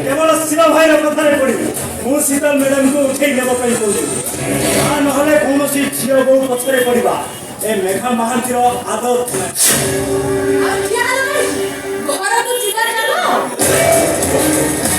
केवल शिवा भाई कथा पड़ी मु शीतल मैडम को उठे नेबा कहि कहू नहले कौन झील बो पछरे पड़ा ए मेघा महांतीर आदत घर को जीवन चलो